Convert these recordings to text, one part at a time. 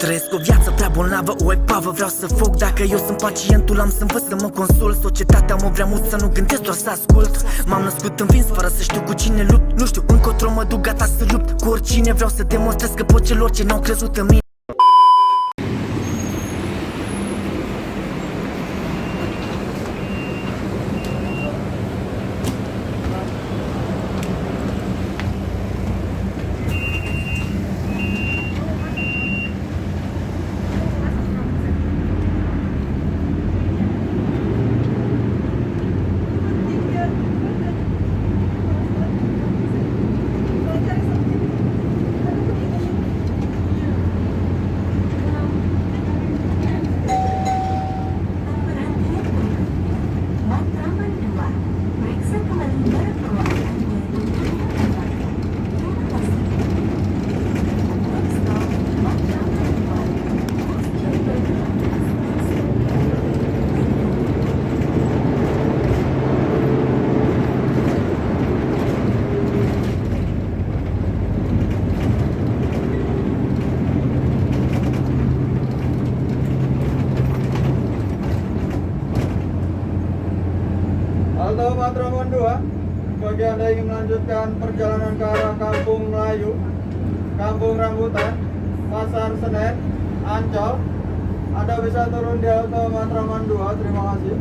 Trăiesc o viață prea bolnavă, o epavă. Vreau să foc, dacă eu sunt pacientul, am să învăț să mă consult. Societatea mă vrea mult să nu gândesc, doar să ascult. M-am născut învins fără să știu cu cine lupt. Nu știu încotro mă duc, gata să lupt cu oricine. Vreau să demonstrez că pot celor ce n-au crezut în mine. Halte Matraman 2, bagi Anda ingin melanjutkan perjalanan ke arah Kampung Melayu, Kampung Rambutan, Pasar Senen, Ancol, Anda bisa turun di halte Matraman 2. Terima kasih.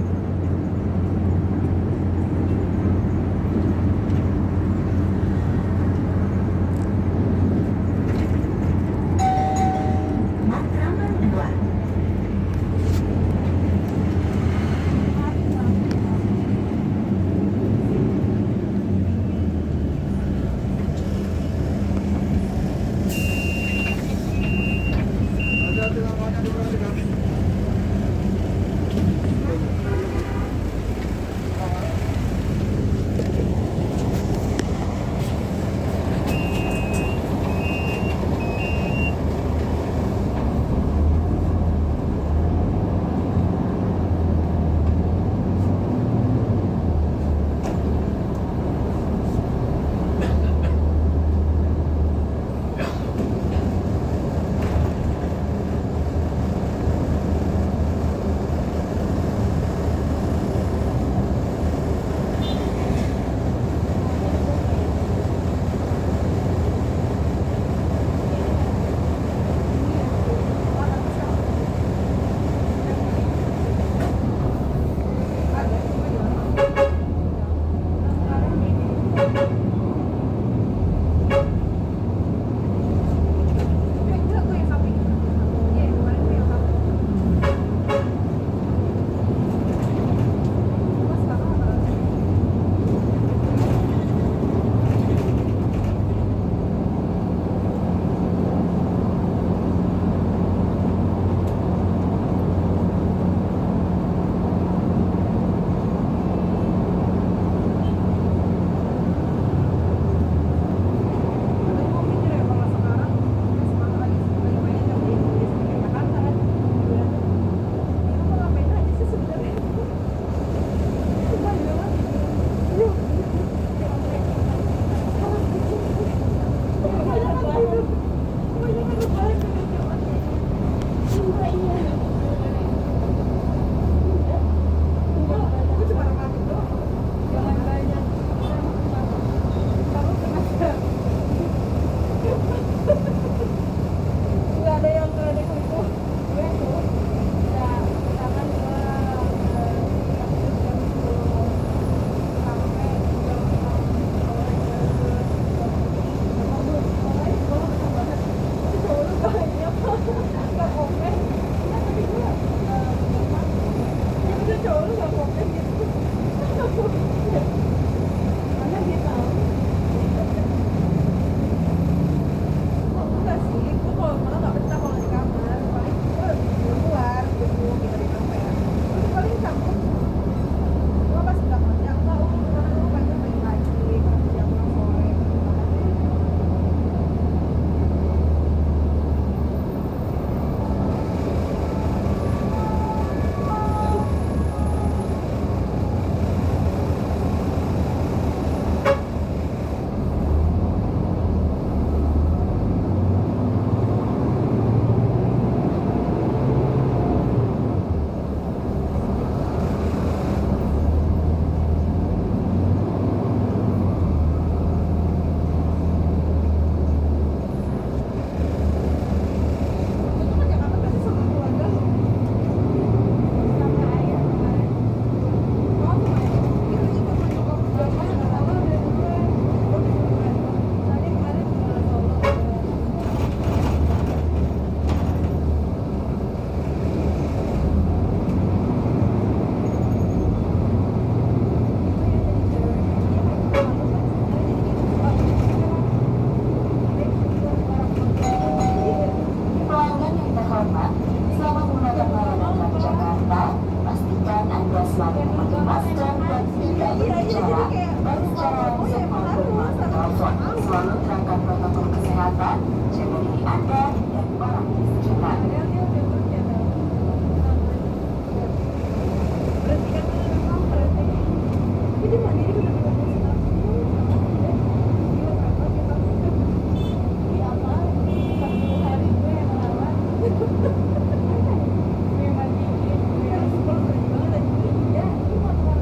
Memang tinggi, yang sekolah keren banget tadi. Ya, itu motor.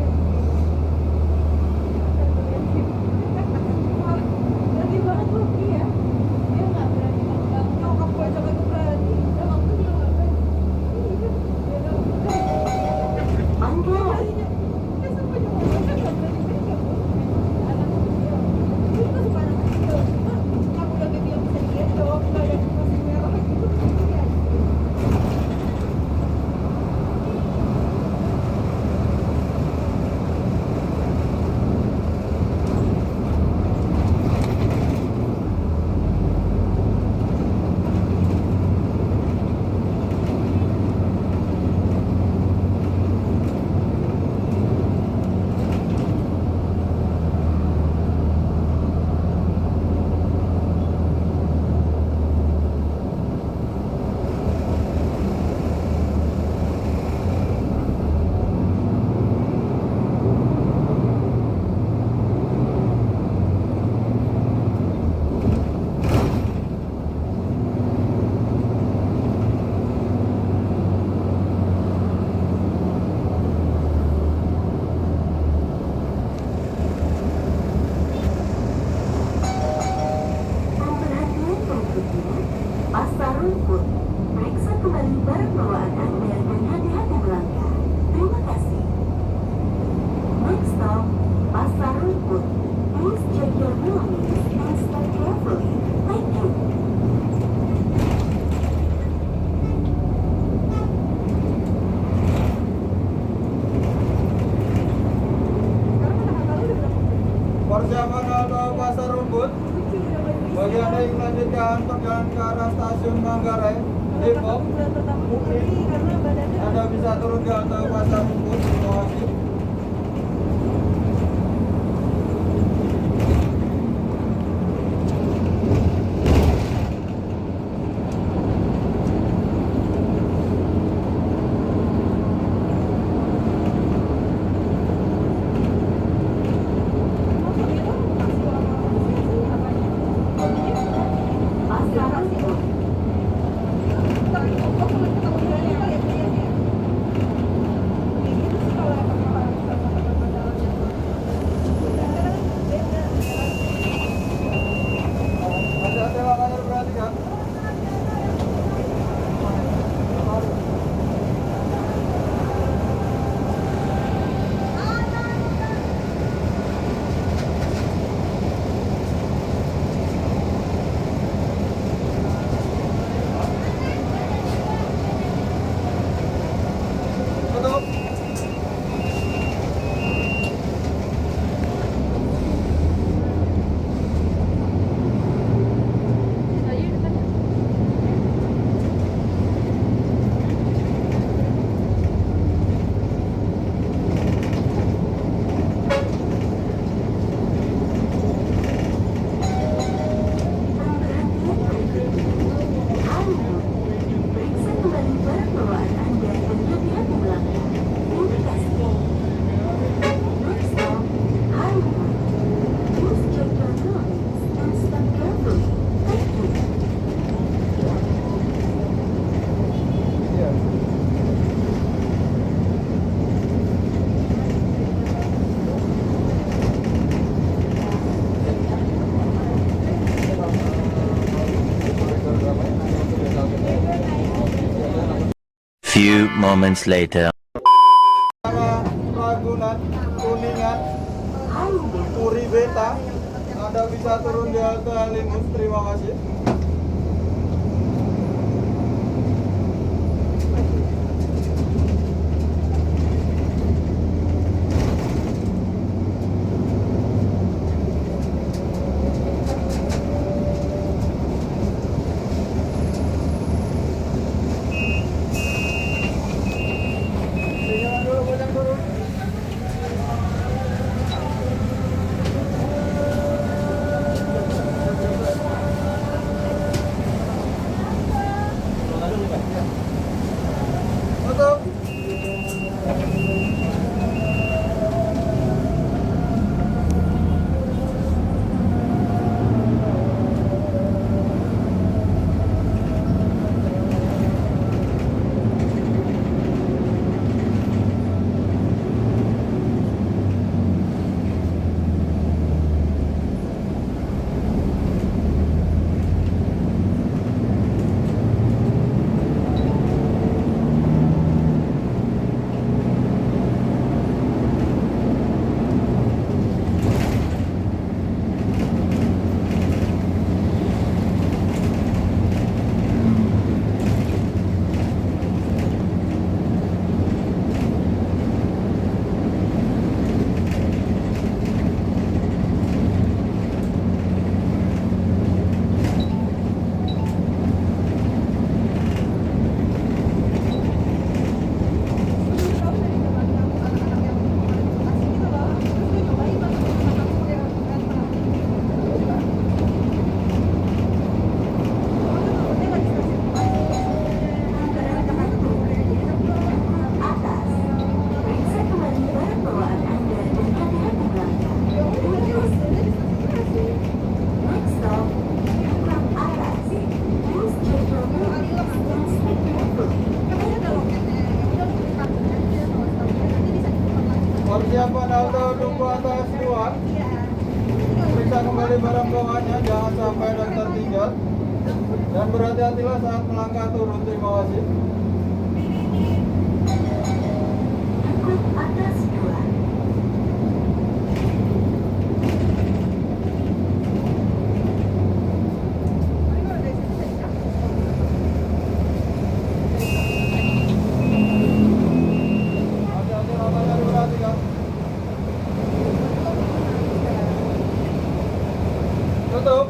Berani banget Lucky ya. Dia nggak berani ngomong. Nyokap gue coba tuh berani. Nyokap gue juga nggak berani. Iya, dia nggak berani. Angkor. Dia sampai nyokap gue kan nggak berani megang. Anak kecil. Gue juga suka anak kecil. Cuma kalau udah gede yang bisa digendong, nggak yang masih merah gitu. Iya. Perhatian berikutnya, pasar rumput. Periksa kembali barang bawaan Anda dan hati-hati melangkah. Terima kasih. Next stop, pasar rumput. Please check your belongings and step carefully. Thank you. Sekarang anak-anak lu udah berapa? Perjalanan ke Pasar Rumput. Lucky udah berani. Bagi Anda yang melanjutkan perjalanan ke arah stasiun Manggarai, Depok, Bulan pertama gue ngeri karena badannya Anda bisa turun di halte Pasar Rumput. Terima kasih. masuk itu taksi orang-orang sih apanya? Pasar rumput. Tapi kok kalau ketemu jalannya kali ya kayaknya. Kayak gitu sih kalau emang harus sama-sama jalannya. Kadang-kadang beda. Hati-hati makanya perhatikan. Tutup. Ayo depan. Perhatian berikutnya. Halo. Periksa kembali barang bawaan Anda dan hati-hati melangkah. Terima kasih. Next stop, Hollywood. Please check your belongings and step carefully. Thank you. Iya. Few moments later. Sama Ragunan, Kuningan, Hollywood. Puri Beta. Anda bisa turun di halte Halingus. Terima kasih. Tinggal dulu, bojang turun. Persiapan auto tunggu atas 2. Periksa kembali barang bawaannya, jangan sampai ada yang tertinggal. Dan berhati-hatilah saat melangkah turun. Terima kasih. Dukung atas 2. Hati-hati namanya diperhatikan. Tutup.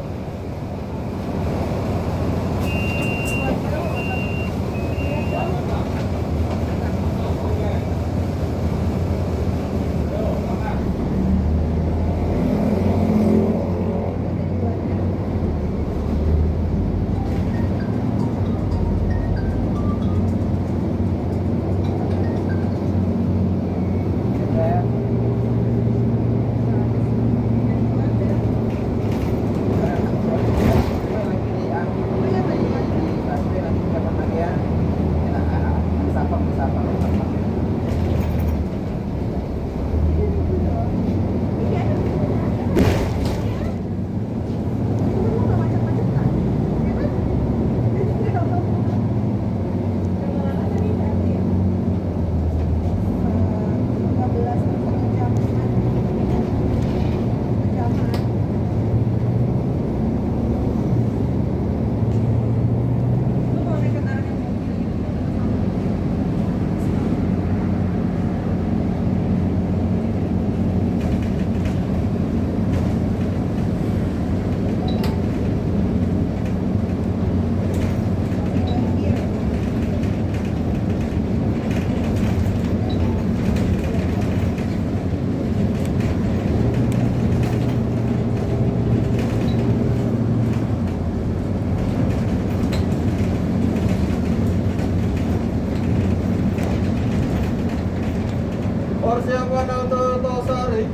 Persiapan auto Tosari.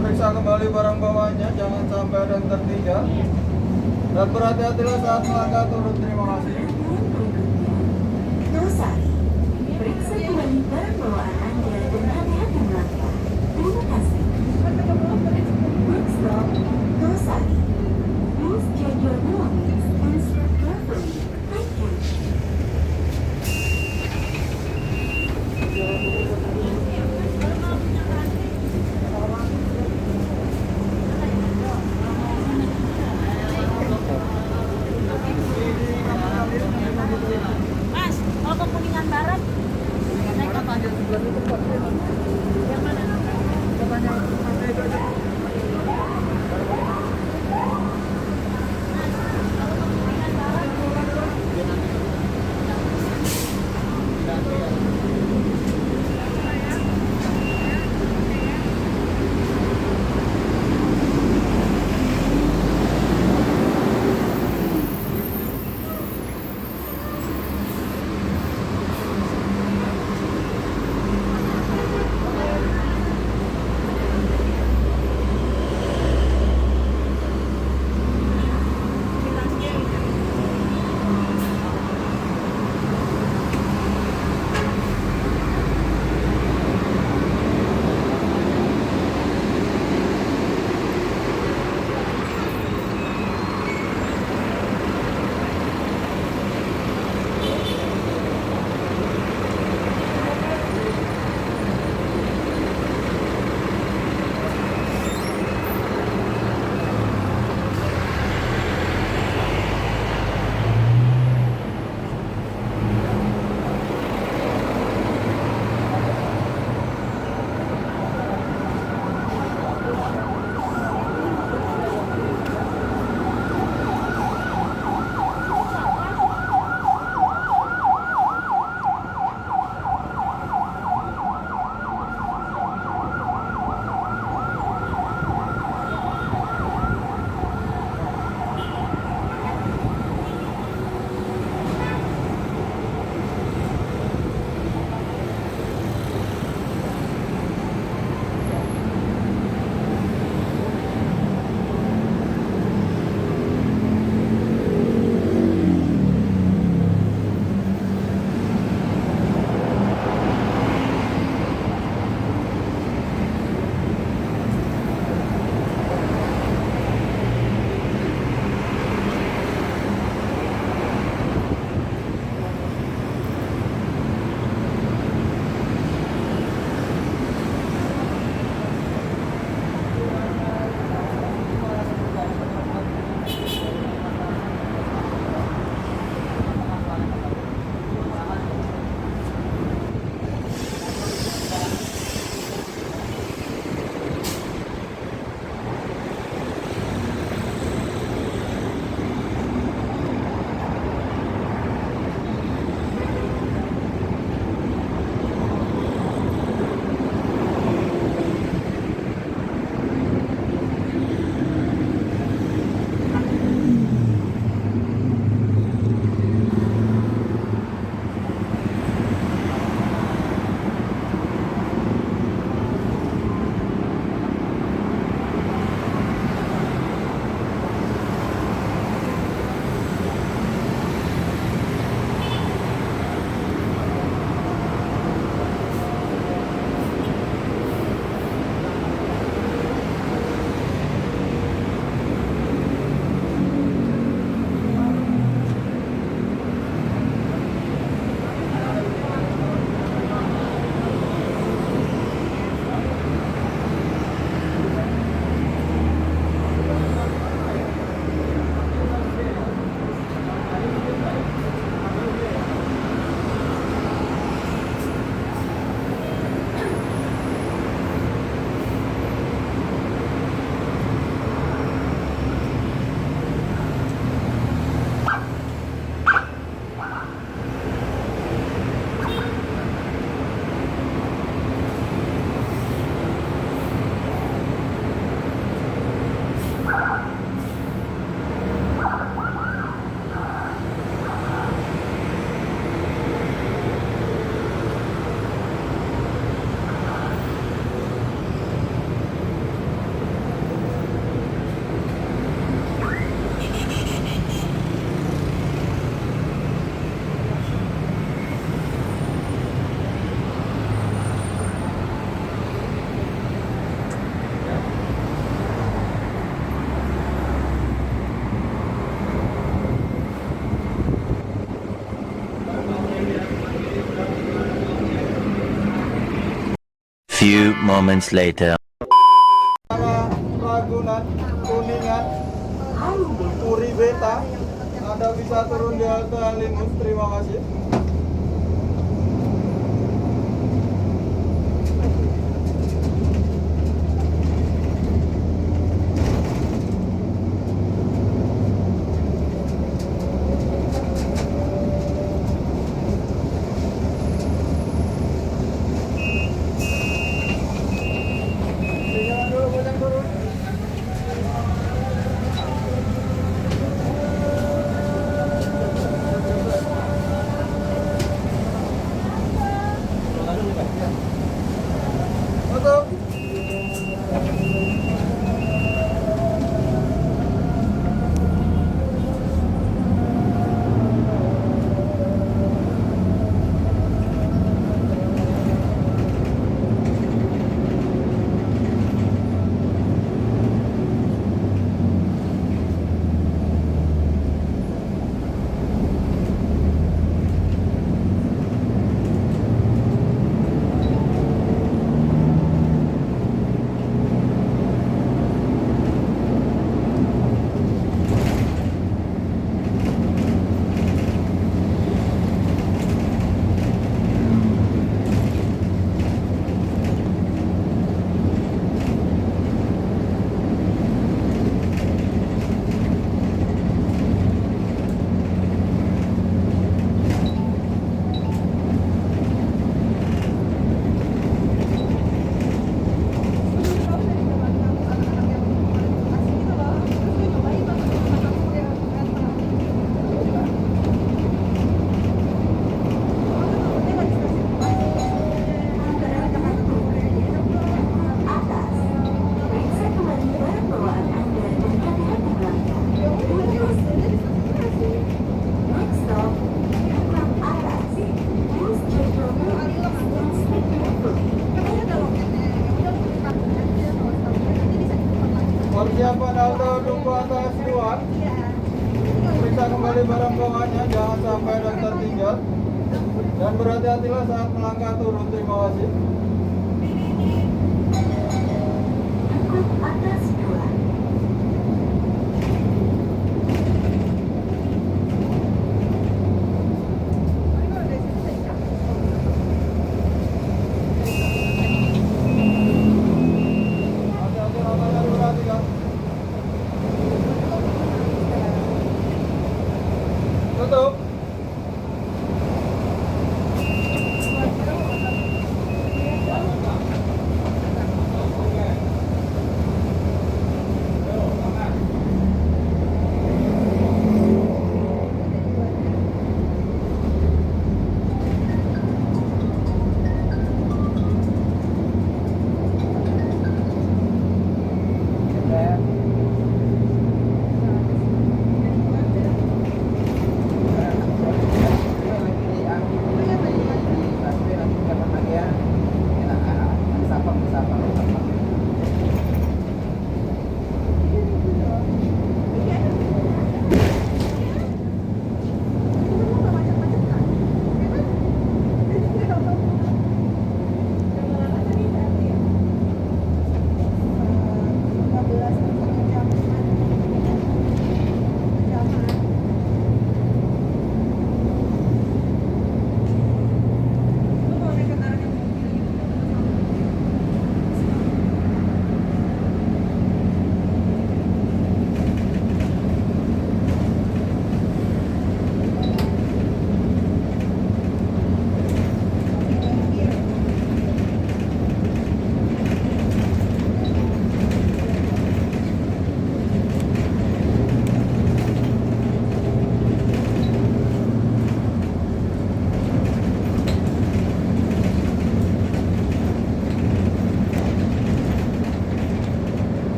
Periksa kembali barang bawaannya, jangan sampai ada yang tertinggal. Dan berhati-hatilah saat melangkah turun. Terima kasih. Tosari, periksa kembali barang bawaan Anda dan hati-hati melangkah. Terima kasih. Next stop, Tosari. Please check your belongings and strap carefully. Thank you. Mas, kalau ke Kuningan Barat naik apa? Yang mana? Few moments later. Sama Ragunan, Kuningan, Puri Beta. Anda bisa turun di halte Halinus. Terima kasih. Jangan dulu, bocah turun. Tutup. Persiapan halte Duku Atas 2. Periksa kembali barang bawaannya, jangan sampai ada yang tertinggal. Dan berhati-hatilah saat melangkah turun. Terima kasih. Duku Atas 2. Hati-hati rotanya diperhatikan. Tutup.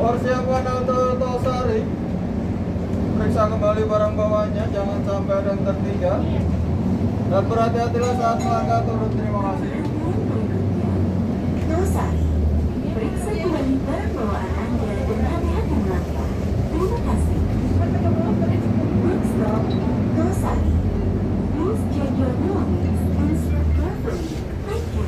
Persiapan halte Tosari. Periksa kembali barang bawaannya, jangan sampai ada yang tertinggal. Dan berhati-hatilah saat melangkah turun. Terima kasih. Tosari. Periksa kembali barang bawaan Anda dan hati-hati melangkah. Terima kasih. Next stop, Tosari. Please check your belongings and step carefully. Thank you.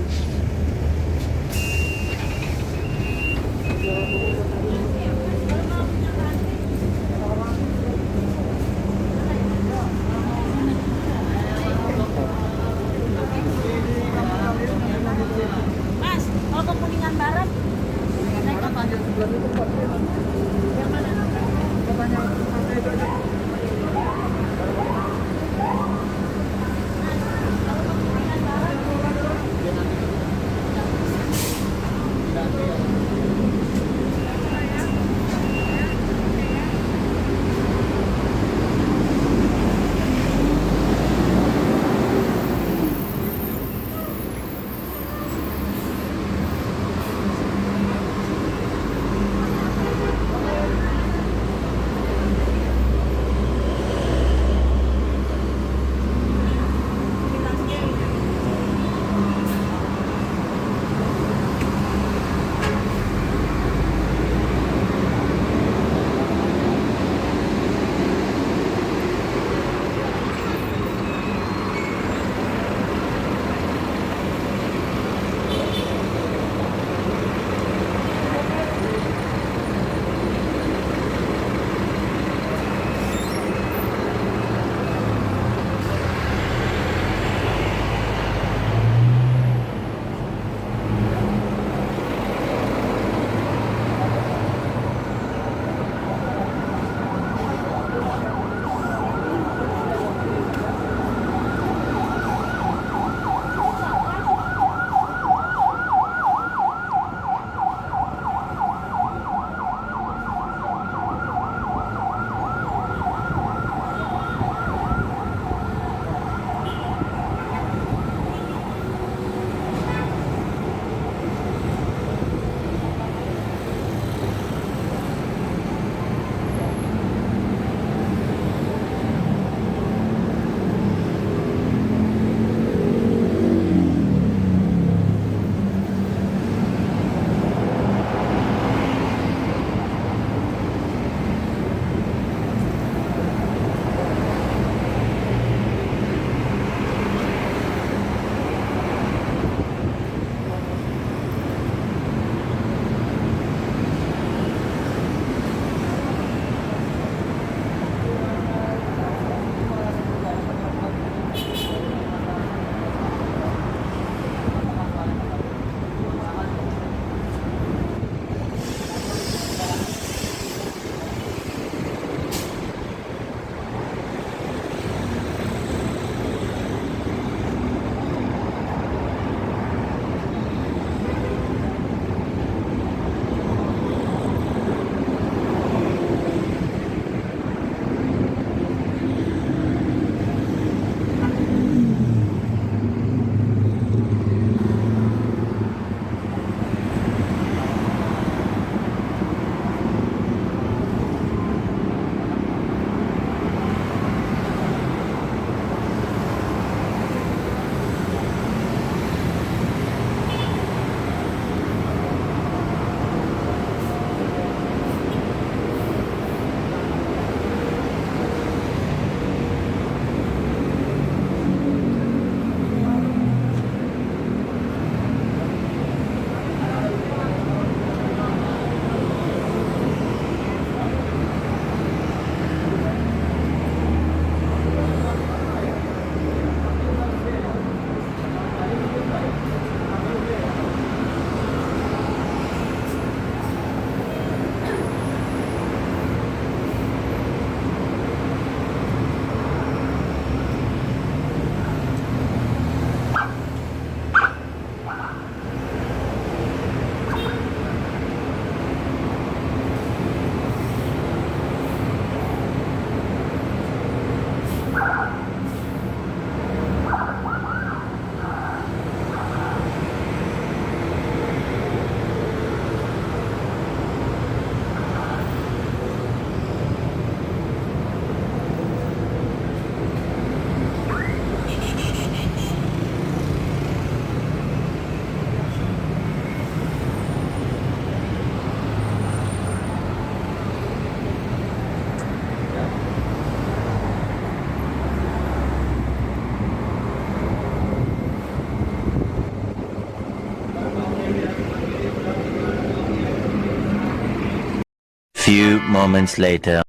Few moments later.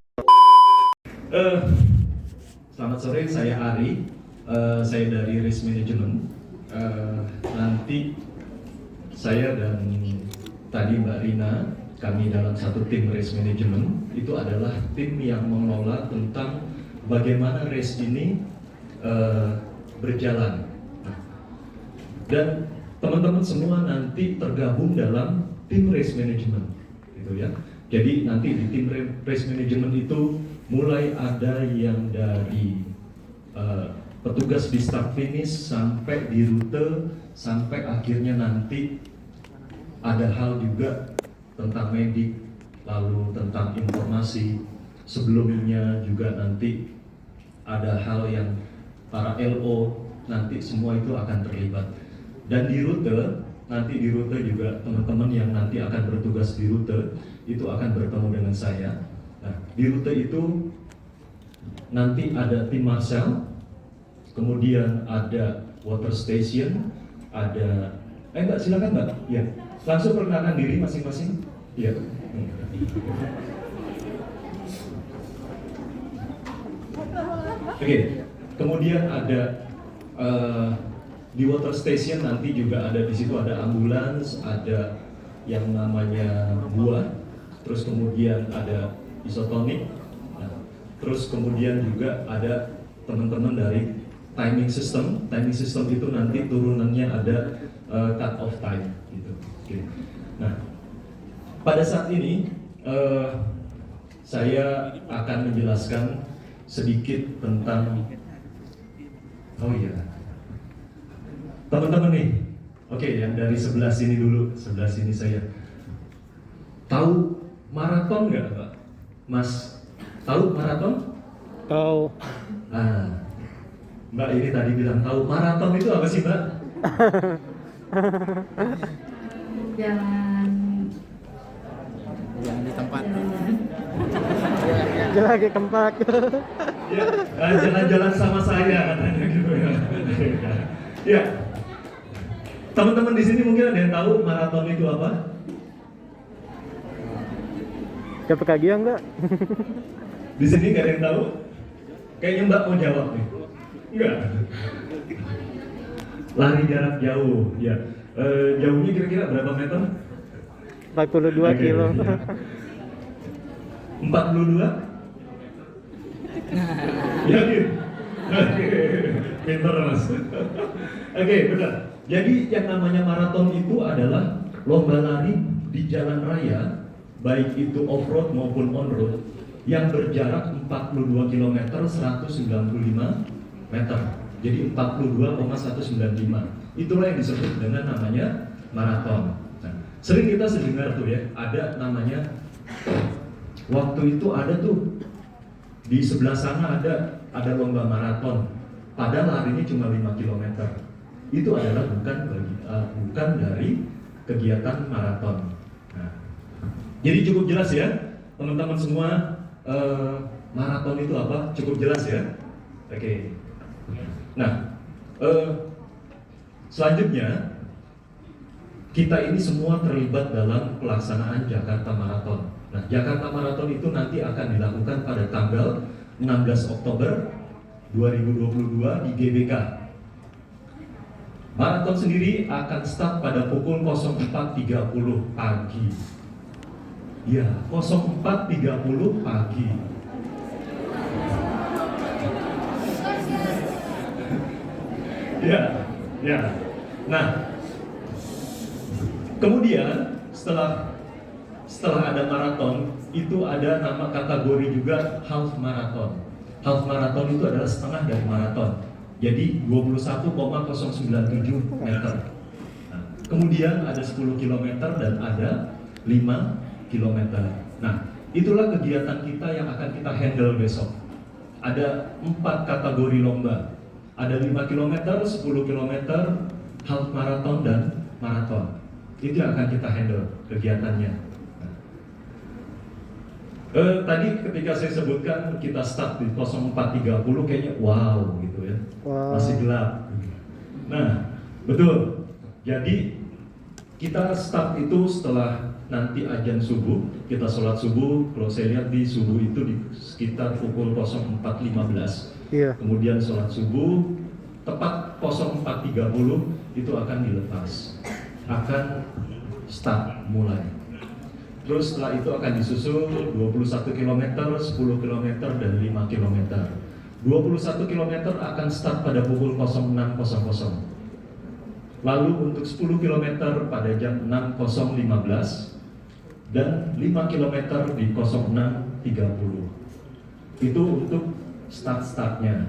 Selamat sore, saya Ari. Saya dari Risk Management. Nanti saya dan tadi Mbak Rina, kami dalam satu tim Risk Management itu adalah tim yang mengelola tentang bagaimana risk ini berjalan. Dan teman-teman semua nanti tergabung dalam tim Risk Management, gitu ya. Jadi nanti di tim Risk Management itu mulai ada yang dari petugas di start finish sampai di rute, sampai akhirnya nanti ada hal juga tentang medik, lalu tentang informasi. Sebelumnya juga nanti ada hal yang para LO, nanti semua itu akan terlibat. Dan di rute, nanti di rute juga teman-teman yang nanti akan bertugas di rute itu akan bertemu dengan saya. Nah, di rute itu nanti ada tim Marshal, kemudian ada water station, ada enggak, silakan Mbak. Ya, langsung perkenalkan diri masing-masing. Ya. Oke, kemudian ada di water station nanti juga ada, di situ ada ambulans, ada yang namanya buah, terus kemudian ada isotonik, terus kemudian juga ada teman-teman dari timing system. Timing system itu nanti turunannya ada cut off time gitu. Oke. Nah, pada saat ini saya akan menjelaskan sedikit tentang, oh iya, teman-teman nih, oke, yang dari sebelah sini dulu, sebelah sini saya. Tahu maraton nggak, Pak? Mas, tahu maraton? Tahu. Mbak ini tadi bilang tahu. Maraton itu apa sih, Mbak? Jalan Di tempat. Jalan ke tempat. Ya, jalan-jalan sama saya katanya gitu ya. Ya, teman-teman di sini mungkin ada yang tahu maraton itu apa? Dapat kagian enggak? Di sini nggak ada yang tahu? Kayaknya Mbak mau jawab nih. Enggak. Lari jarak jauh, ya. Jauhnya kira-kira berapa meter? 42 Oke, kilo. iya. 42? Yakin? Oke, pinter Mas. Oke, benar. Jadi yang namanya maraton itu adalah lomba lari di jalan raya, baik itu off-road maupun on-road, yang berjarak 42 km 195 meter. Jadi 42,195. Itulah yang disebut dengan namanya maraton. Nah, sering kita dengar tuh ya, ada namanya, waktu itu ada tuh di sebelah sana ada lomba maraton, padahal larinya cuma 5 km. Itu adalah bukan dari kegiatan maraton. Nah, jadi cukup jelas ya, teman-teman semua, maraton itu apa? Cukup jelas ya. Oke. Nah, selanjutnya kita ini semua terlibat dalam pelaksanaan Jakarta Marathon. Nah, Jakarta Marathon itu nanti akan dilakukan pada tanggal 16 Oktober 2022 di GBK. Marathon sendiri akan start pada pukul 04.30 pagi. Ya, 04.30 pagi. Ya. Nah, kemudian setelah ada maraton, itu ada nama kategori juga half marathon. Half marathon itu adalah setengah dari maraton. Jadi 21,097 meter. Nah, kemudian ada 10 km dan ada 5 km. Nah, itulah kegiatan kita yang akan kita handle besok. Ada 4 kategori lomba. Ada 5 km, 10 km, half marathon dan maraton. Itu yang akan kita handle kegiatannya. Tadi ketika saya sebutkan kita start di 04.30 kayaknya wow gitu ya. Wow. Masih gelap. Nah, betul. Jadi kita start itu setelah nanti azan subuh, kita sholat subuh. Kalau saya lihat di subuh itu di sekitar pukul 04.15. Iya. Kemudian sholat subuh, tepat 04.30 itu akan dilepas, akan start mulai. Terus setelah itu akan disusul 21 km, 10 km, dan 5 km. 21 km akan start pada pukul 06.00. Lalu untuk 10 km pada jam 6.015 dan 5 km di 06.30. Itu untuk start-startnya.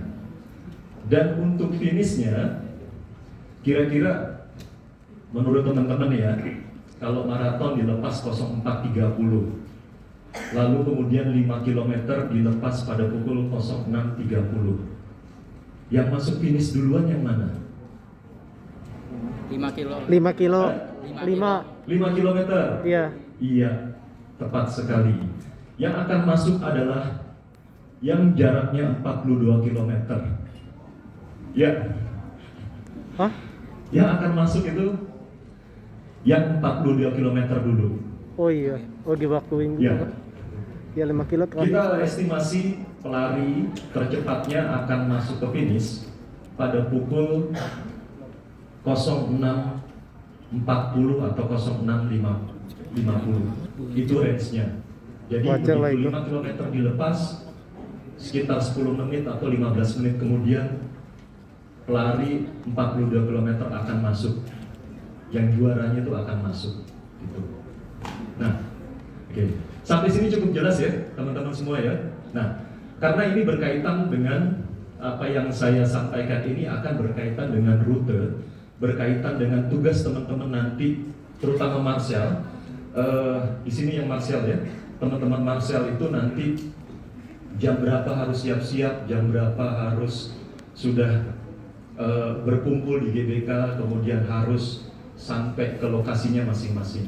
Dan untuk finishnya, kira-kira menurut teman-teman ya, kalau maraton dilepas 04.30, lalu kemudian 5 km dilepas pada pukul 06.30. Yang masuk finish duluan yang mana? 5 kilo. 5 kilo. 5 5 km? Iya. Iya, tepat sekali. Yang akan masuk adalah yang jaraknya 42 km. Ya. Hah? Yang akan masuk itu yang 42 km dulu. Oh iya. Oh diwaktuin Ya. gitu. Ya 5 kilo terakhir. Kita estimasi pelari tercepatnya akan masuk ke finish pada pukul 06.40 atau 06.50. Itu range-nya. Jadi Wajar lah begitu itu. 5 km dilepas, sekitar 10 menit atau 15 menit kemudian pelari 42 km akan masuk. Yang juaranya itu akan masuk gitu. Nah, oke. Sampai sini cukup jelas ya, teman-teman semua ya. Nah, karena ini berkaitan dengan apa yang saya sampaikan ini akan berkaitan dengan rute, berkaitan dengan tugas teman-teman nanti, terutama Martial. Di sini yang Martial ya, teman-teman Martial itu nanti jam berapa harus siap-siap, jam berapa harus sudah berkumpul di GBK, kemudian harus sampai ke lokasinya masing-masing.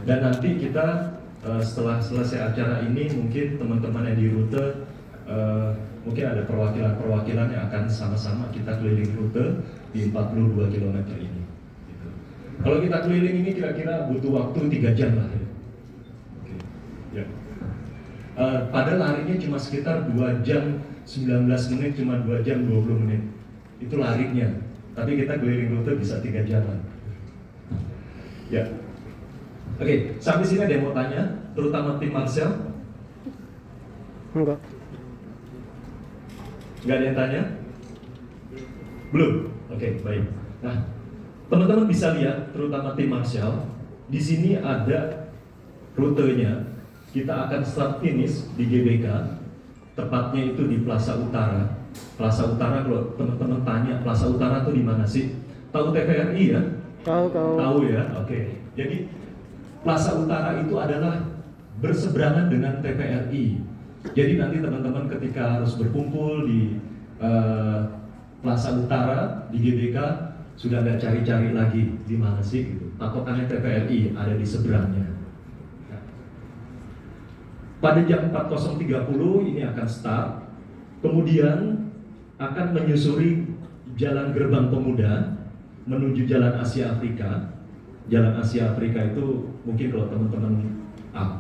Dan nanti kita setelah selesai acara ini mungkin teman-teman yang di rute mungkin ada perwakilan-perwakilan yang akan sama-sama kita keliling rute di 42 km ini. Gitu. Kalau kita keliling ini kira-kira butuh waktu 3 jam lah. Ya. Oke. Ya. Pada larinya cuma sekitar 2 jam 19 menit, cuma 2 jam 20 menit. Itu larinya. Tapi kita keliling rute bisa 3 jam lah. Ya. Oke, sampai sini ada yang mau tanya, terutama tim Martial? Enggak. Nggak ada yang tanya? Belum? Oke, baik. Nah, teman-teman bisa lihat, terutama tim Martial, di sini ada rutenya. Kita akan start finish di GBK, tepatnya itu di Plaza Utara. Plaza Utara, kalau teman-teman tanya, Plaza Utara itu di mana sih? Tahu TVRI ya? Tahu. Tahu ya, oke. Jadi Plaza Utara itu adalah berseberangan dengan TVRI. Jadi nanti teman-teman ketika harus berkumpul di Plaza Utara di GBK sudah nggak cari-cari lagi di mana sih gitu. Patokannya TVRI ada di seberangnya. Pada jam 40.30 ini akan start. Kemudian akan menyusuri Jalan Gerbang Pemuda menuju Jalan Asia Afrika. Jalan Asia Afrika itu mungkin kalau teman-teman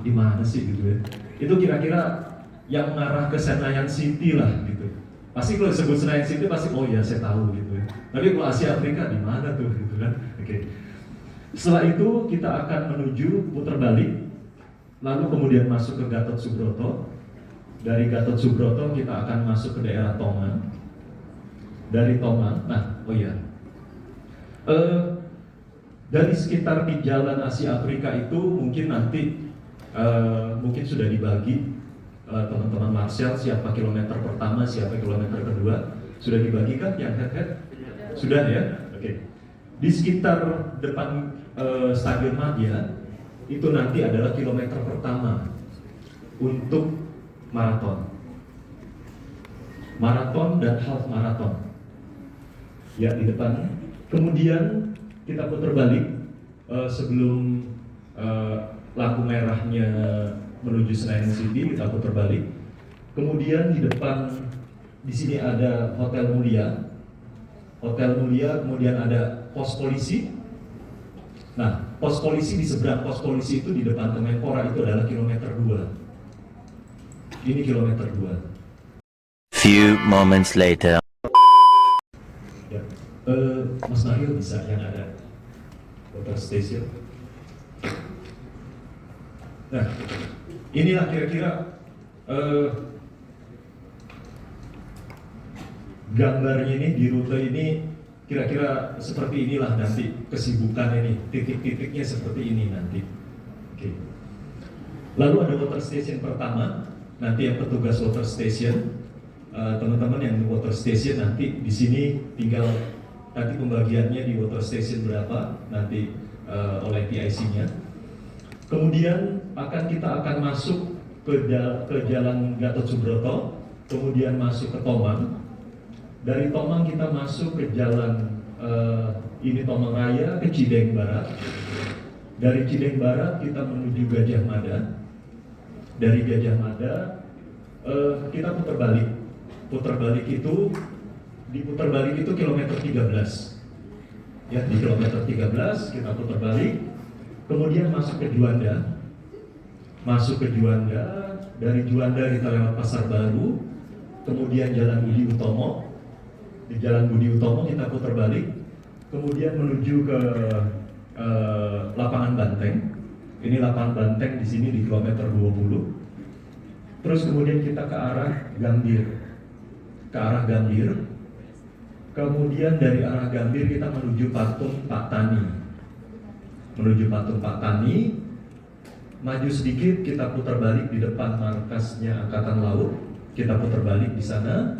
di mana sih gitu ya. Itu kira-kira yang mengarah ke Senayan City lah gitu. Pasti kalau disebut Senayan City pasti oh ya saya tahu gitu ya. Tapi kalau Asia Afrika di mana tuh gitu kan. Oke. Setelah itu kita akan menuju putar balik, lalu kemudian masuk ke Gatot Subroto. Dari Gatot Subroto kita akan masuk ke daerah Tongan. Dari Tongan, nah oh ya. Dari sekitar di Jalan Asia Afrika itu mungkin nanti mungkin sudah dibagi teman-teman Martial siapa kilometer pertama, siapa kilometer kedua sudah dibagikan yang head-head? Sudah ya? Oke. Di sekitar depan Stadion Madia itu nanti adalah kilometer pertama untuk maraton dan half maraton ya di depan. Kemudian kita putar balik sebelum lampu merahnya menuju Senayan City, kita putar balik. Kemudian di depan di sini ada Hotel Mulia, kemudian ada pos polisi. Nah, pos polisi di seberang pos polisi itu di depan Kemenpora itu adalah kilometer 2. Ini kilometer 2. Few moments later. Ya. Mas Mario bisa yang ada water station. Nah, inilah kira-kira gambarnya ini di rute ini kira-kira seperti inilah nanti kesibukan ini, titik-titiknya seperti ini nanti. Oke. Lalu ada water station pertama, nanti yang petugas water station, teman-teman yang water station nanti di sini tinggal nanti pembagiannya di water station berapa nanti oleh PIC-nya. Kemudian kita akan masuk ke Jalan Gatot Subroto, kemudian masuk ke Tomang. Dari Tomang kita masuk ke jalan ini Tomang Raya ke Cideng Barat. Dari Cideng Barat kita menuju Gajah Mada. Dari Gajah Mada kita putar balik. Putar balik itu kilometer 13. Ya, di kilometer 13 kita putar balik. Kemudian masuk ke Juanda. Dari Juanda kita lewat Pasar Baru. Kemudian Jalan Budi Utomo. Di Jalan Budi Utomo kita putar balik, kemudian menuju ke lapangan Banteng. Ini lapangan Banteng di sini di kilometer 20. Terus kemudian kita ke arah Gambir. Kemudian dari arah Gambir kita menuju Patung Pak Tani. Maju sedikit kita putar balik di depan markasnya Angkatan Laut. Kita putar balik di sana.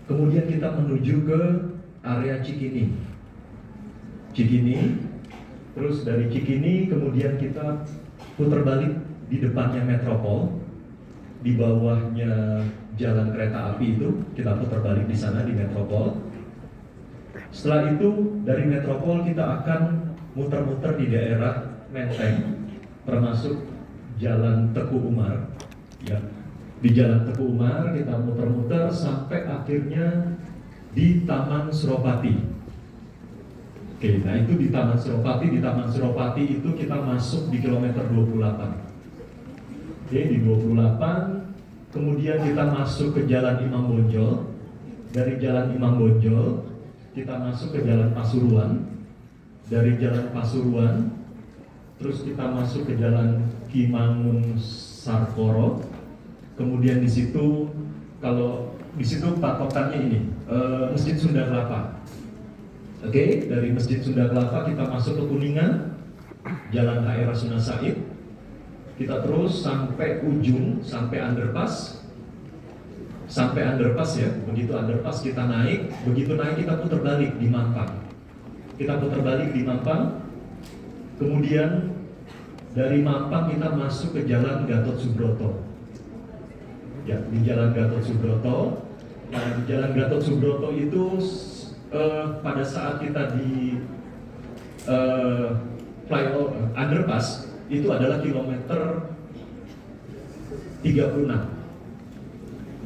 Kemudian kita menuju ke area Cikini. Terus dari Cikini kemudian kita putar balik di depannya Metropol. Di bawahnya jalan kereta api itu kita putar balik di sana di Metropol. Setelah itu dari Metropol kita akan muter-muter di daerah Menteng, termasuk Jalan Teguh Umar. Ya. Di Jalan Teguh Umar kita muter-muter sampai akhirnya di Taman Suropati. Oke, nah itu di Taman Suropati itu kita masuk di kilometer 28. Oke, di 28 kemudian kita masuk ke Jalan Imam Bonjol. Dari Jalan Imam Bonjol kita masuk ke Jalan Pasuruan. Dari Jalan Pasuruan terus kita masuk ke Jalan Kimangun Sarkoro. Kemudian di situ patokannya ini Masjid Sunda Kelapa. Oke, dari Masjid Sunda Kelapa kita masuk ke Kuningan, Jalan HR Rasuna Said. Kita terus sampai ujung, sampai underpass ya. Begitu underpass kita naik, begitu naik kita putar balik di Mampang. Kemudian dari Mampang kita masuk ke Jalan Gatot Subroto. Ya, di Jalan Gatot Subroto. Nah, di Jalan Gatot Subroto itu pada saat kita di flyover underpass itu adalah kilometer 36.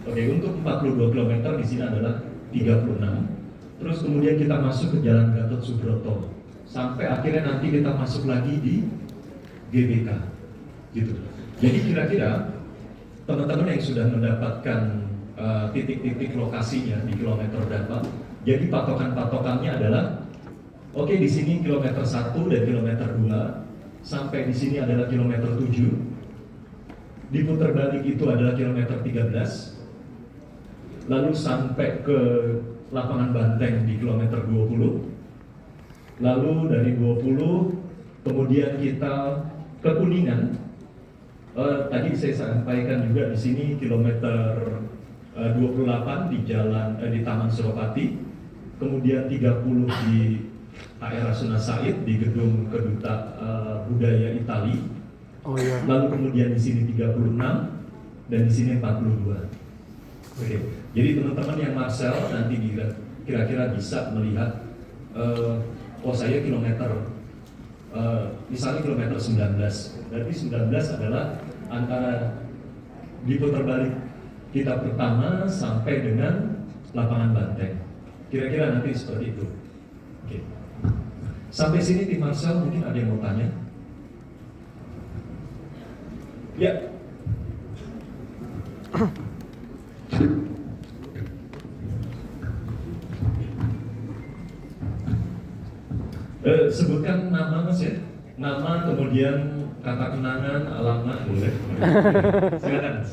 Oke, untuk 42 km di sini adalah 36. Terus kemudian kita masuk ke Jalan Gatot Subroto sampai akhirnya nanti kita masuk lagi di GBK. Gitu. Jadi kira-kira teman-teman yang sudah mendapatkan titik-titik lokasinya di kilometer berapa. Jadi patokan-patokannya adalah oke, di sini kilometer 1 dan kilometer 2, sampai di sini adalah kilometer 7. Diputar balik itu adalah kilometer 13. Lalu sampai ke lapangan Banteng di kilometer 20. Lalu dari 20 kemudian kita ke Kuningan. Tadi saya sampaikan juga di sini kilometer 28 di Taman Suropati, kemudian 30 di HR Rasuna Said di gedung Keduta Budaya Itali. Oh iya. Lalu kemudian di sini 36 dan di sini 42. Oke. Jadi teman-teman yang Marcel nanti kira-kira bisa melihat saya kilometer misalnya kilometer 19. Berarti 19 adalah antara diputar balik kita pertama sampai dengan lapangan Banteng. Kira-kira nanti seperti itu. Oke. Sampai sini tim Marshal mungkin ada yang mau tanya? Ya. Sebutkan nama Mas ya. Nama, kemudian kata kenangan, alamat, boleh. Silakan Mas.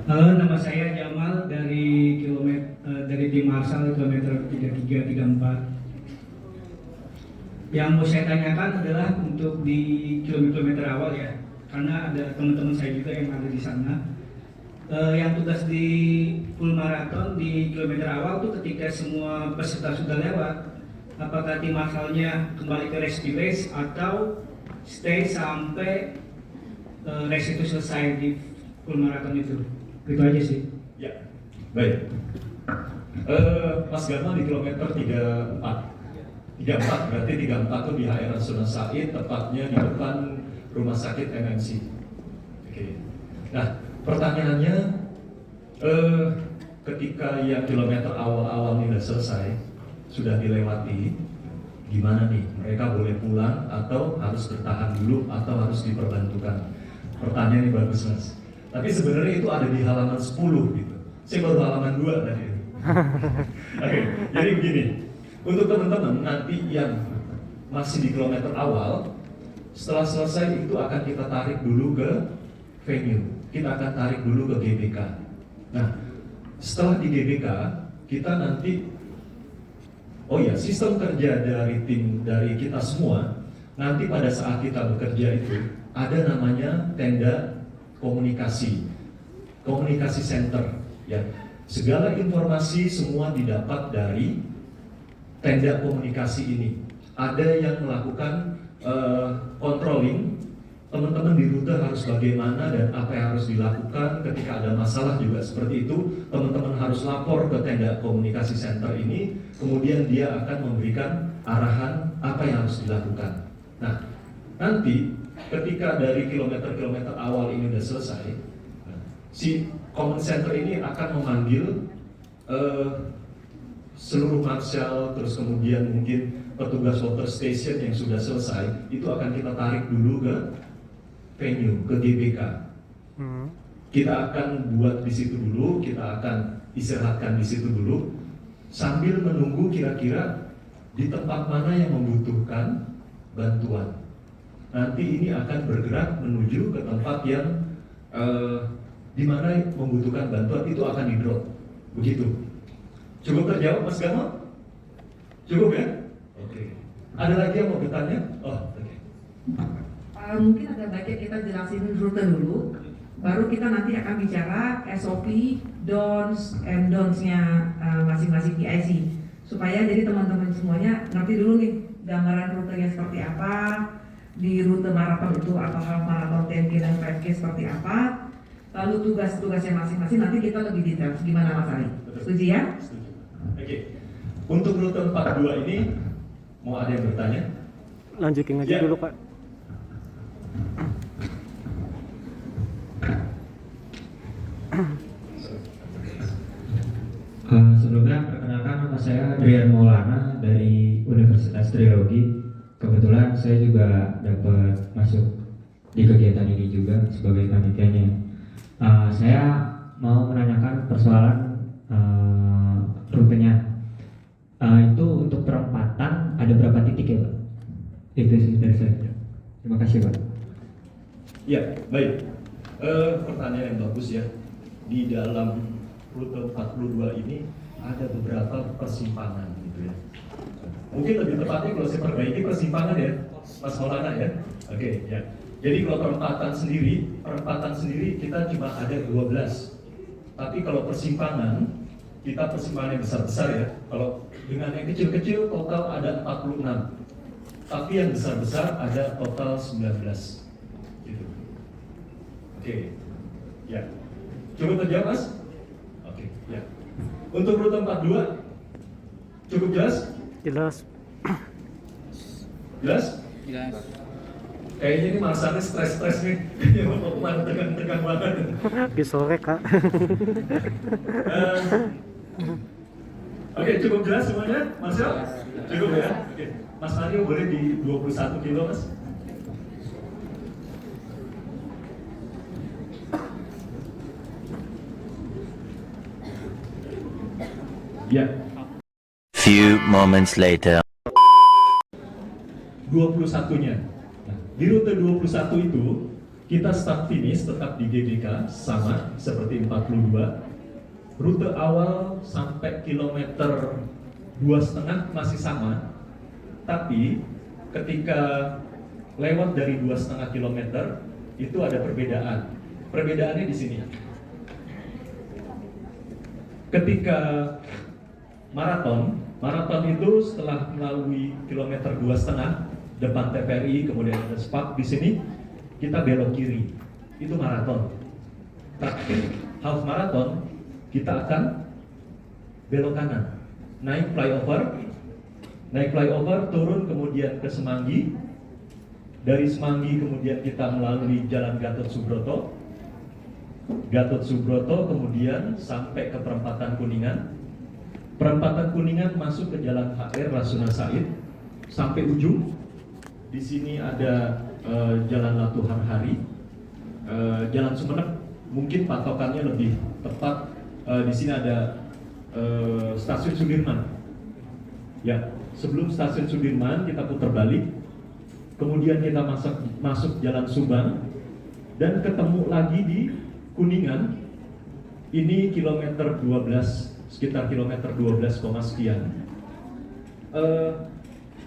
Halo, nama saya Jamal dari tim Marshal kilometer 3334. Yang mau saya tanyakan adalah untuk di kilometer awal ya, karena ada teman-teman saya juga yang ada di sana. Yang tugas di full marathon di kilometer awal tuh ketika semua peserta sudah lewat, apakah tim Marshalnya kembali ke rescue race atau stay sampai race itu selesai di full marathon itu? Itu aja sih. Ya, baik. Mas Gamal di kilometer 34 berarti 34 itu di HR Rasuna Said, tepatnya di depan rumah sakit MMC. Oke. Nah, pertanyaannya, ketika ya kilometer awal-awal ini sudah selesai, sudah dilewati, gimana nih? Mereka boleh pulang atau harus bertahan dulu atau harus diperbantukan? Pertanyaan ini bagus Mas. Tapi sebenarnya itu ada di halaman 10 gitu. Saya baru halaman 2 tadi. Oke, jadi begini. Untuk teman-teman nanti yang masih di kilometer awal, setelah selesai itu akan kita tarik dulu ke venue. Kita akan tarik dulu ke GBK. Nah, setelah di GBK, kita nanti, oh ya, sistem kerja dari tim dari kita semua, nanti pada saat kita bekerja itu ada namanya tenda komunikasi center, ya. Segala informasi semua didapat dari tenda komunikasi ini. Ada yang melakukan controlling, teman-teman di rute harus bagaimana dan apa yang harus dilakukan ketika ada masalah juga seperti itu. Teman-teman harus lapor ke tenda komunikasi center ini, kemudian dia akan memberikan arahan apa yang harus dilakukan. Nah, nanti ketika dari kilometer-kilometer awal ini sudah selesai, si command center ini akan memanggil seluruh marshal, terus kemudian mungkin petugas water station yang sudah selesai, itu akan kita tarik dulu ke venue, ke GBK. Kita akan buat di situ dulu, kita akan istirahatkan di situ dulu, sambil menunggu kira-kira di tempat mana yang membutuhkan bantuan. Nanti ini akan bergerak menuju ke tempat yang di mana membutuhkan bantuan, itu akan di-drop. Begitu. Cukup terjawab Mas Gamal? Cukup ya? Oke. Ada lagi yang mau bertanya? Oh, oke. Mungkin ada baiknya kita jelasin rute dulu, baru kita nanti akan bicara SOP, don'ts and don'ts-nya masing-masing PIC, supaya jadi teman-teman semuanya ngerti dulu nih gambaran rutenya seperti apa, di rute maraton itu atau half maraton 10K dan 5K seperti apa, lalu tugas-tugasnya masing-masing nanti kita lebih detail. Gimana Mas Ali? Setuju ya? Setuju. Oke. Untuk rute 42 ini mau ada yang bertanya? Lanjutin aja Ya. dulu Pak. Sebelumnya perkenalkan, nama saya Adrian Maulana dari Universitas Trilogi. Kebetulan saya juga dapat masuk di kegiatan ini juga sebagai panitianya. Saya mau menanyakan persoalan rutenya. Itu untuk perempatan ada berapa titik ya Pak? Itu sih dari saya. Terima kasih Pak. Ya, baik. Pertanyaan yang bagus ya. Di dalam rute 42 ini ada beberapa persimpangan gitu ya. Mungkin lebih tepatnya kalau saya perbaiki persimpangan ya, Mas Maulana ya. Oke, ya. Jadi kalau perempatan sendiri kita cuma ada 12. Tapi kalau persimpangan, kita persimpangan yang besar-besar ya. Kalau dengan yang kecil-kecil total ada 46. Tapi yang besar-besar ada total 19. Gitu. Oke. Ya. Cukup terjawab Mas? Oke, ya. Untuk rute 42 cukup jelas? Jelas. Jelas? Jelas. Kayaknya ini masanya stres-stres nih. Mau kemana tegang-tegang banget. Di sore Kak. Oke, cukup jelas semuanya, Marcel? Cukup ya? Oke. Mas Mario boleh di 21 kilo, Mas? Ya. Few moments later. 21-nya. Nah, di rute 21 itu kita start finish tetap di GBK sama seperti 42. Rute awal sampai kilometer 2,5 masih sama, tapi ketika lewat dari 2,5 kilometer itu ada perbedaan. Perbedaannya di sini. Ketika maraton itu setelah melalui kilometer 2,5 depan TVRI, kemudian ada SPAK di sini, kita belok kiri, itu maraton. Tapi half maraton kita akan belok kanan, naik flyover, turun kemudian ke Semanggi. Dari Semanggi kemudian kita melalui Jalan Gatot Subroto kemudian sampai ke perempatan Kuningan. Perempatan Kuningan masuk ke Jalan HR Rasuna Said sampai ujung. Di sini ada Jalan Latuhan Hari, Jalan Sumeneb, mungkin patokannya lebih tepat. Di sini ada Stasiun Sudirman. Ya, sebelum Stasiun Sudirman kita putar balik, kemudian kita masuk Jalan Subang dan ketemu lagi di Kuningan. Ini kilometer 12, sekitar kilometer 12, sekian.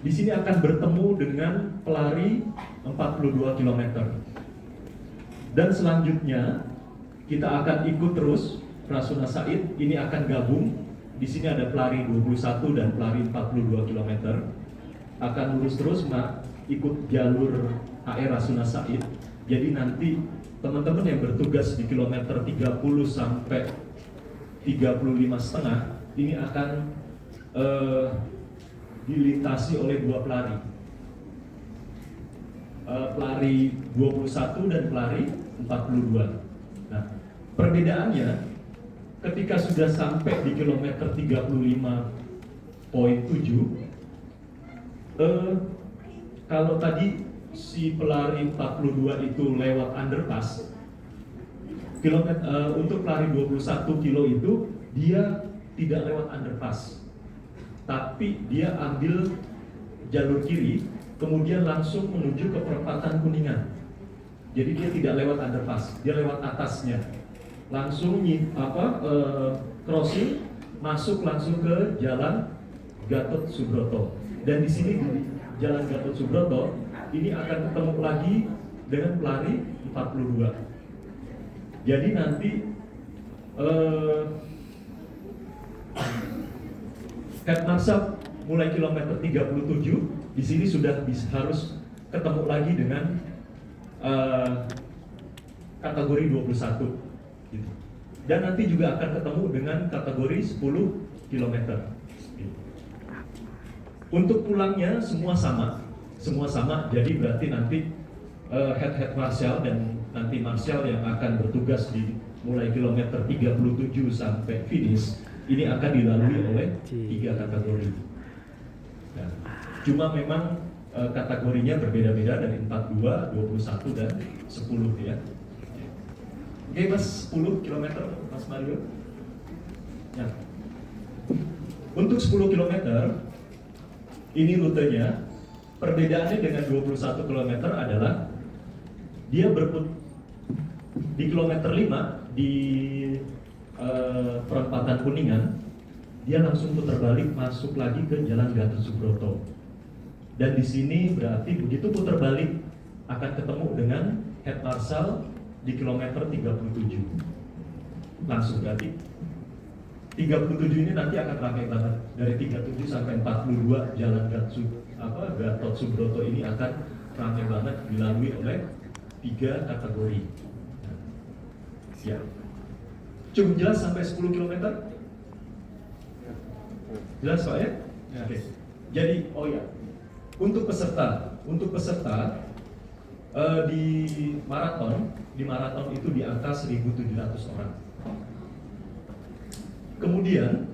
Di sini akan bertemu dengan pelari 42 km. Dan selanjutnya kita akan ikut terus Rasuna Said, ini akan gabung. Di sini ada pelari 21 dan pelari 42 km. Akan lurus terus ikut jalur HR Rasuna Said. Jadi nanti teman-teman yang bertugas di kilometer 30 sampai 35,5 ini akan dilintasi oleh dua pelari, pelari 21 dan pelari 42. Nah, perbedaannya ketika sudah sampai di kilometer 35,7, kalau tadi si pelari 42 itu lewat underpass, untuk pelari 21 kilo itu dia tidak lewat underpass, tapi dia ambil jalur kiri, kemudian langsung menuju ke perempatan Kuningan. Jadi dia tidak lewat underpass, dia lewat atasnya, langsung crossing, masuk langsung ke Jalan Gatot Subroto. Dan di sini di Jalan Gatot Subroto ini akan ketemu lagi dengan pelari 42. Jadi nanti Head Marshal mulai kilometer 37 di sini sudah harus ketemu lagi dengan kategori 21 gitu. Dan nanti juga akan ketemu dengan kategori 10 km gitu. Untuk pulangnya semua sama, jadi berarti nanti head Marshal dan nanti Marshal yang akan bertugas di mulai kilometer 37 sampai finish ini akan dilalui oleh 3 kategori. Nah, cuma memang kategorinya berbeda-beda dari 42, 21 dan 10 ya. Oke, Mas, 10 km Mas Mario. Nah, untuk 10 km ini rutenya, perbedaannya dengan 21 km adalah dia di kilometer 5 di perempatan Kuningan, dia langsung putar balik masuk lagi ke Jalan Gatot Subroto. Dan di sini berarti begitu putar balik akan ketemu dengan Head Marshal di kilometer 37. Langsung berarti 37 ini nanti akan ramai banget. Dari 37 sampai 42 Jalan Gatot Subroto ini akan ramai banget dilalui oleh 3 kategori. Ya. Cukup jelas sampai 10 km? Jelas Pak ya? Ya. Oke. Jadi, untuk peserta di maraton itu di angka 1.700 orang. Kemudian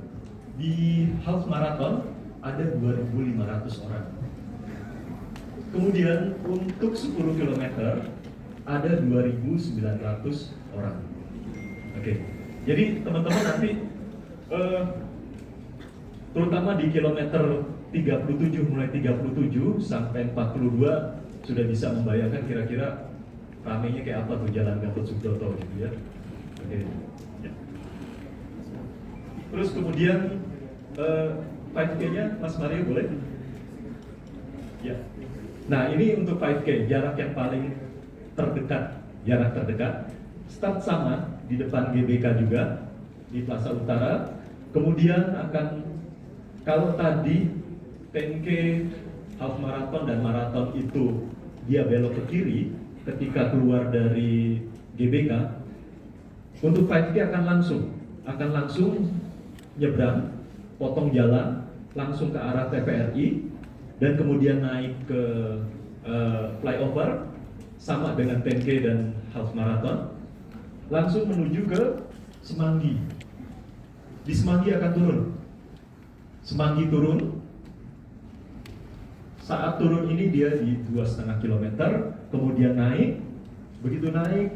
Di half marathon ada 2.500 orang. Kemudian untuk 10 km ada 2.900 orang. Oke. Jadi teman-teman nanti terutama di kilometer 37 mulai 37 sampai 42 sudah bisa membayangkan kira-kira ramenya kayak apa tuh jalan Gatot Subroto gitu ya. Oke. Ya. Terus kemudian 5K-nya Mas Mario boleh? Ya. Nah ini untuk 5K jarak yang paling terdekat, jarak terdekat. Start sama di depan GBK juga di Plaza Utara. Kemudian akan, kalau tadi 10K, half marathon dan marathon itu dia belok ke kiri ketika keluar dari GBK, untuk 5K akan langsung nyebrang, potong jalan langsung ke arah TVRI dan kemudian naik ke flyover sama dengan 10K dan half marathon, langsung menuju ke Semanggi. Di Semanggi akan turun. Semanggi turun. Saat turun ini dia di 2,5 km, kemudian naik. Begitu naik,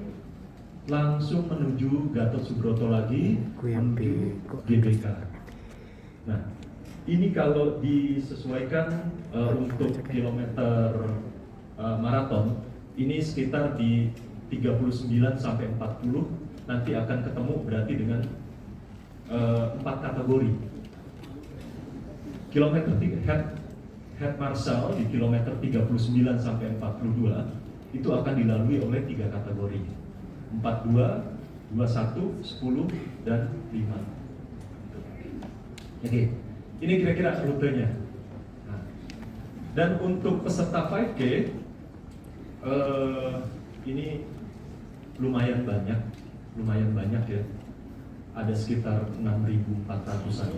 langsung menuju Gatot Subroto lagi, menuju GBK. Nah, ini kalau disesuaikan untuk kilometer maraton, ini sekitar di 39 sampai 40, nanti akan ketemu berarti dengan 4 kategori. Kilometer head marshal di kilometer 39 sampai 42 itu akan dilalui oleh 3 kategori, 42, 21, 10, dan 5. Oke, ini kira-kira rutenya. Nah, dan untuk peserta 5K ini lumayan banyak ya. Ada sekitar 6.400-an.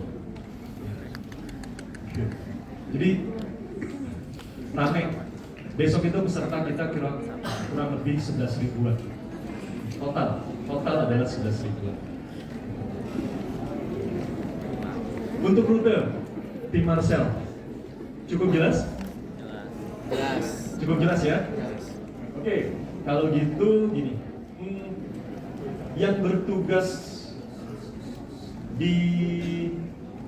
Jadi rame. Besok itu peserta kita kurang lebih 11 ribuan. Total adalah 11 ribuan. Untuk rute tim Marcel cukup jelas? Jelas. Cukup jelas ya? Oke, kalau gitu gini. Yang bertugas di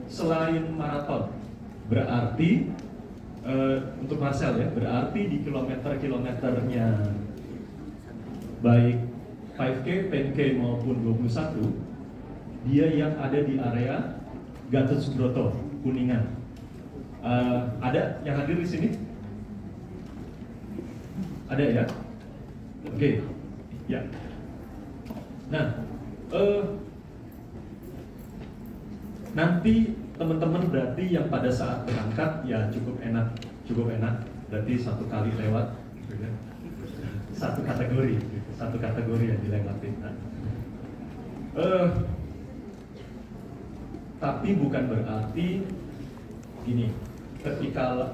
selain maraton berarti untuk Marcel ya, berarti di kilometernya baik 5K, 10K maupun 21 dia yang ada di area Gatot Subroto, Kuningan. Ada yang hadir di sini? Ada ya? Oke, ya. Nah, nanti teman-teman berarti yang pada saat berangkat ya cukup enak, berarti satu kali lewat, satu kategori yang dilewatin. Nah, tapi bukan berarti gini, ketika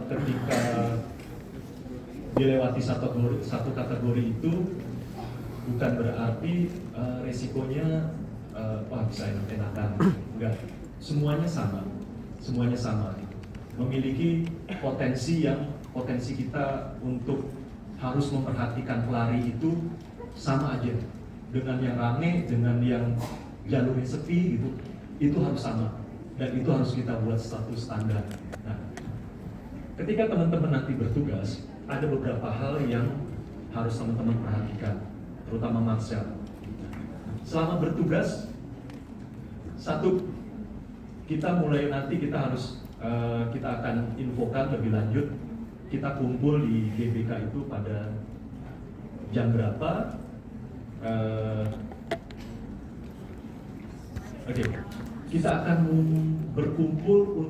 dilewati satu kategori itu bukan berarti resikonya bisa enak-enakan. Enggak, semuanya sama, memiliki potensi kita untuk harus memperhatikan pelari itu sama aja, dengan yang rame, dengan yang jalurnya sepi gitu, itu harus sama, dan itu harus kita buat status standar. Nah, ketika teman-teman nanti bertugas, ada beberapa hal yang harus teman-teman perhatikan, terutama Marcel. Selama bertugas, satu, kita akan infokan lebih lanjut. Kita kumpul di GBK itu pada jam berapa? Kita akan berkumpul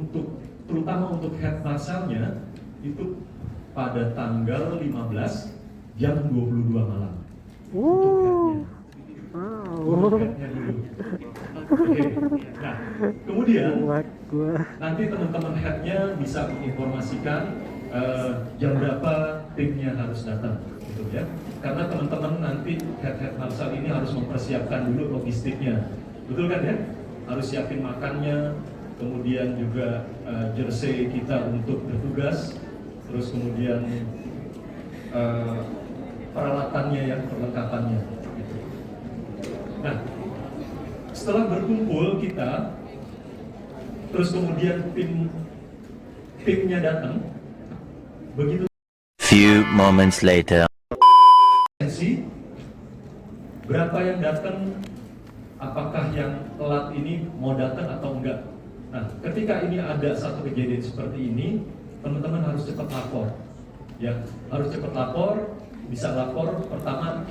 terutama untuk head marshal-nya itu pada tanggal 15 jam 22 malam. Untuk head-nya dulu. Nah, kemudian nanti teman-teman head-nya bisa menginformasikan jam berapa timnya harus datang, gitu ya. Karena teman-teman nanti head marshal ini harus mempersiapkan dulu logistiknya, betul kan ya? Harus siapin makannya, kemudian juga jersey kita untuk bertugas, terus kemudian peralatannya ya, perlengkapannya. Gitu. Nah, setelah berkumpul kita, terus kemudian timnya datang, begitu Few moments later. berapa yang datang, apakah yang telat ini mau datang atau enggak. Nah, ketika ini ada satu kejadian seperti ini, teman-teman harus cepat lapor. Ya, harus cepat lapor. Bisa lapor pertama,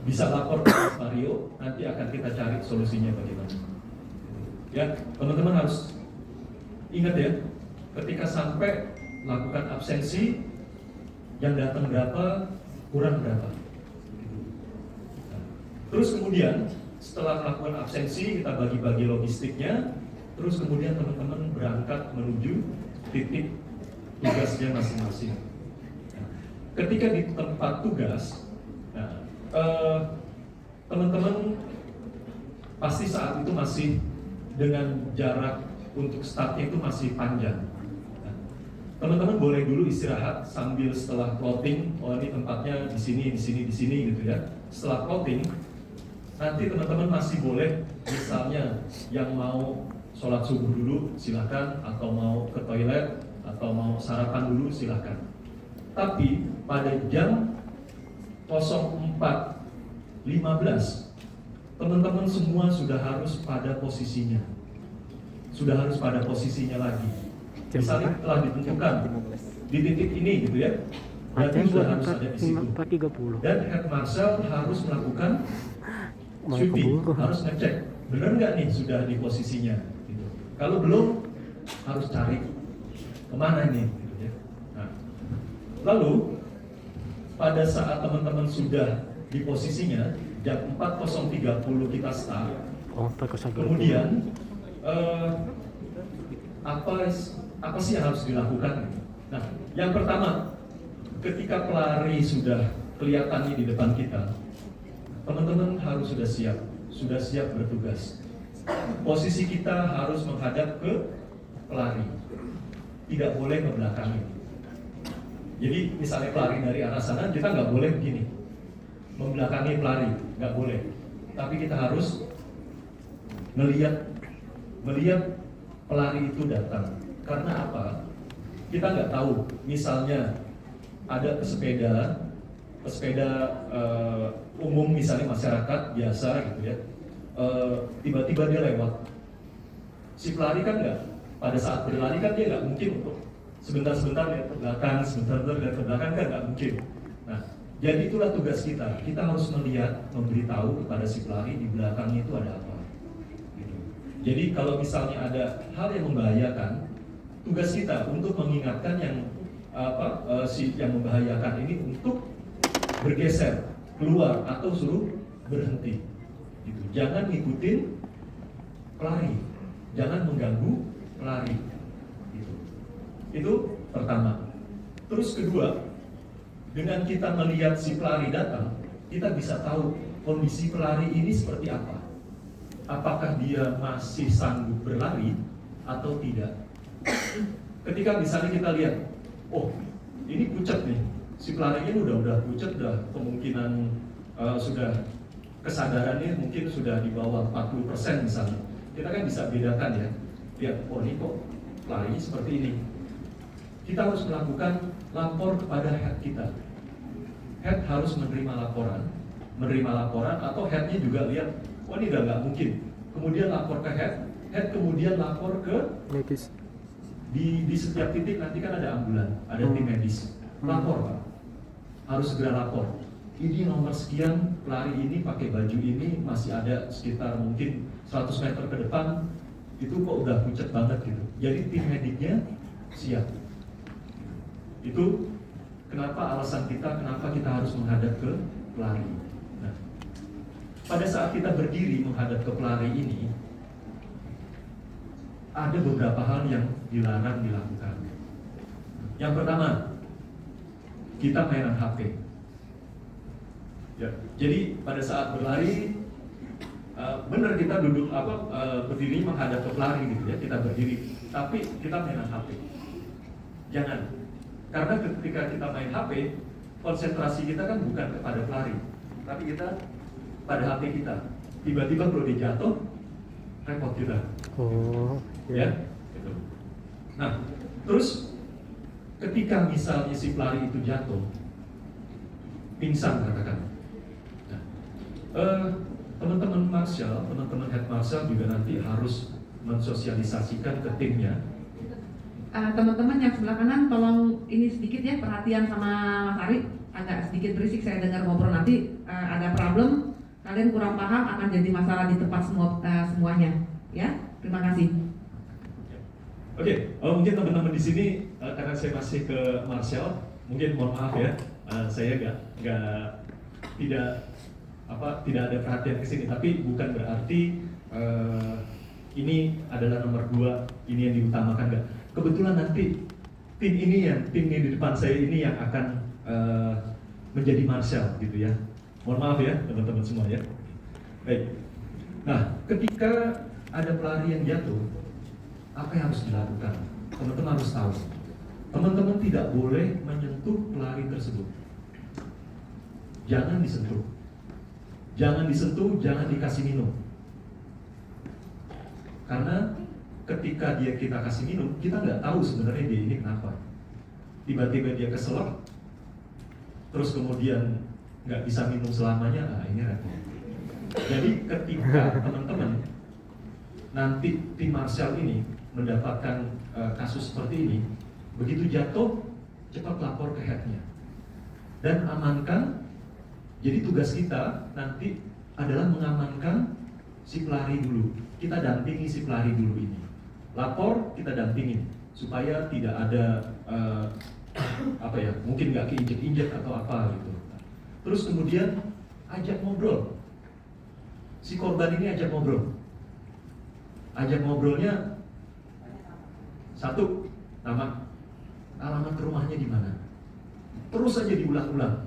bisa lapor ke Mas Mario. Nanti akan kita cari solusinya bagaimana. Ya, teman-teman harus ingat ya, ketika sampai lakukan absensi, yang datang berapa, kurang berapa. Terus kemudian setelah melakukan absensi, kita bagi-bagi logistiknya. Terus kemudian teman-teman berangkat menuju titik tugasnya masing-masing. Nah, ketika di tempat tugas, nah, teman-teman pasti saat itu masih dengan jarak untuk startnya itu masih panjang. Nah, teman-teman boleh dulu istirahat sambil setelah plotting, oh ini tempatnya di sini, di sini, di sini gitu ya. Setelah plotting, nanti teman-teman masih boleh misalnya yang mau sholat subuh dulu silakan, atau mau ke toilet, atau mau sarapan dulu silakan. Tapi pada jam 04.15 teman-teman semua sudah harus pada posisinya. Sudah harus pada posisinya lagi. Misalnya telah ditentukan di titik ini gitu ya. Berarti sudah harus ada di situ. Dan Head Marshal harus melakukan sweeping, harus ngecek benar nggak nih sudah di posisinya. Gitu. Kalau belum, harus cari kemana nih. Gitu ya. Nah, lalu pada saat teman-teman sudah di posisinya, jam 4.30 kita start. Kemudian apa sih yang harus dilakukan? Nah, yang pertama, ketika pelari sudah kelihatannya di depan kita, teman-teman harus sudah siap bertugas. Posisi kita harus menghadap ke pelari, tidak boleh membelakangi. Jadi misalnya pelari dari arah sana, kita nggak boleh begini, membelakangi pelari, nggak boleh. Tapi kita harus melihat pelari itu datang. Karena apa? Kita nggak tahu. Misalnya ada pesepeda umum, misalnya masyarakat biasa gitu ya, tiba-tiba dia lewat. Si pelari kan nggak, pada saat berlari kan dia nggak mungkin untuk sebentar-sebentar lihat ke belakang, sebentar-sebentar lihat ke belakang, kan nggak mungkin. Nah, jadi itulah tugas kita. Kita harus melihat, memberitahu kepada si pelari di belakangnya itu ada apa. Gitu. Jadi kalau misalnya ada hal yang membahayakan, tugas kita untuk mengingatkan yang yang membahayakan ini untuk bergeser, keluar, atau suruh berhenti. Gitu. Jangan ngikutin pelari, jangan mengganggu pelari. Gitu. Itu pertama. Terus kedua, dengan kita melihat si pelari datang, kita bisa tahu kondisi pelari ini seperti apa. Apakah dia masih sanggup berlari atau tidak. Ketika misalnya kita lihat, oh ini pucat nih, si pelarinya udah pucat, udah kemungkinan sudah kesadarannya mungkin sudah di bawah 40% misalnya. Kita kan bisa bedakan ya, lihat, oh ini kok pelarinya seperti ini. Kita harus melakukan lapor kepada head kita. Head harus menerima laporan, atau headnya juga lihat, oh ini udah nggak mungkin. Kemudian lapor ke head kemudian lapor ke medis. Di setiap titik nanti kan ada ambulan, ada tim medis. Lapor Pak, harus segera lapor. Ini nomor sekian, pelari ini pakai baju ini, masih ada sekitar mungkin 100 meter ke depan, itu kok udah pucat banget gitu. Jadi tim mediknya siap. Itu kenapa alasan kita, kenapa kita harus menghadap ke pelari. Nah, pada saat kita berdiri menghadap ke pelari ini, ada beberapa hal yang dilarang dilakukan. Yang pertama, kita mainan HP. Ya, jadi pada saat berlari, benar kita duduk berdiri menghadap ke pelari gitu ya, kita berdiri, tapi kita main HP. Jangan, karena ketika kita main HP, konsentrasi kita kan bukan kepada pelari, tapi kita pada HP kita. Tiba-tiba kalau dia jatuh, repot kita. Oh, Ya, gitu. Nah, terus ketika misalnya si pelari itu jatuh, pingsan katakan. Nah, teman-teman Marshall, teman-teman head Marshall juga nanti harus mensosialisasikan ke timnya. Teman-teman yang sebelah kanan, tolong ini sedikit ya perhatian sama Mas Ari, agak sedikit berisik saya dengar ngobrol nanti ada problem, kalian kurang paham akan jadi masalah di tempat semuanya, ya. Terima kasih. Oke, mungkin teman-teman di sini karena saya masih ke Marshall, mungkin mohon maaf ya, saya tidak ada perhatian ke sini, tapi bukan berarti ini adalah nomor 2, ini yang diutamakan enggak. Kebetulan nanti tim ini di depan saya ini yang akan menjadi Marshall gitu ya. Mohon maaf ya teman-teman semua ya. Baik. Nah, ketika ada pelari yang jatuh, apa yang harus dilakukan? Teman-teman harus tahu. Teman-teman tidak boleh menyentuh pelari tersebut. Jangan disentuh. Jangan disentuh, jangan dikasih minum. Karena ketika kita kasih minum, kita nggak tahu sebenarnya dia ini kenapa. Tiba-tiba dia keselak, terus kemudian nggak bisa minum selamanya, ini repot. Jadi ketika teman-teman nanti tim Marshall ini mendapatkan kasus seperti ini, begitu jatuh, cepat lapor ke headnya dan amankan. Jadi tugas kita nanti adalah mengamankan si pelari dulu. Kita dampingi si pelari dulu ini. Lapor, kita dampingin supaya tidak ada mungkin nggak keinjek-injek atau apa gitu. Terus kemudian ajak ngobrol. Si korban ini ajak ngobrol. Ajak ngobrolnya satu, nama, alamat rumahnya di mana. Terus aja diulang-ulang.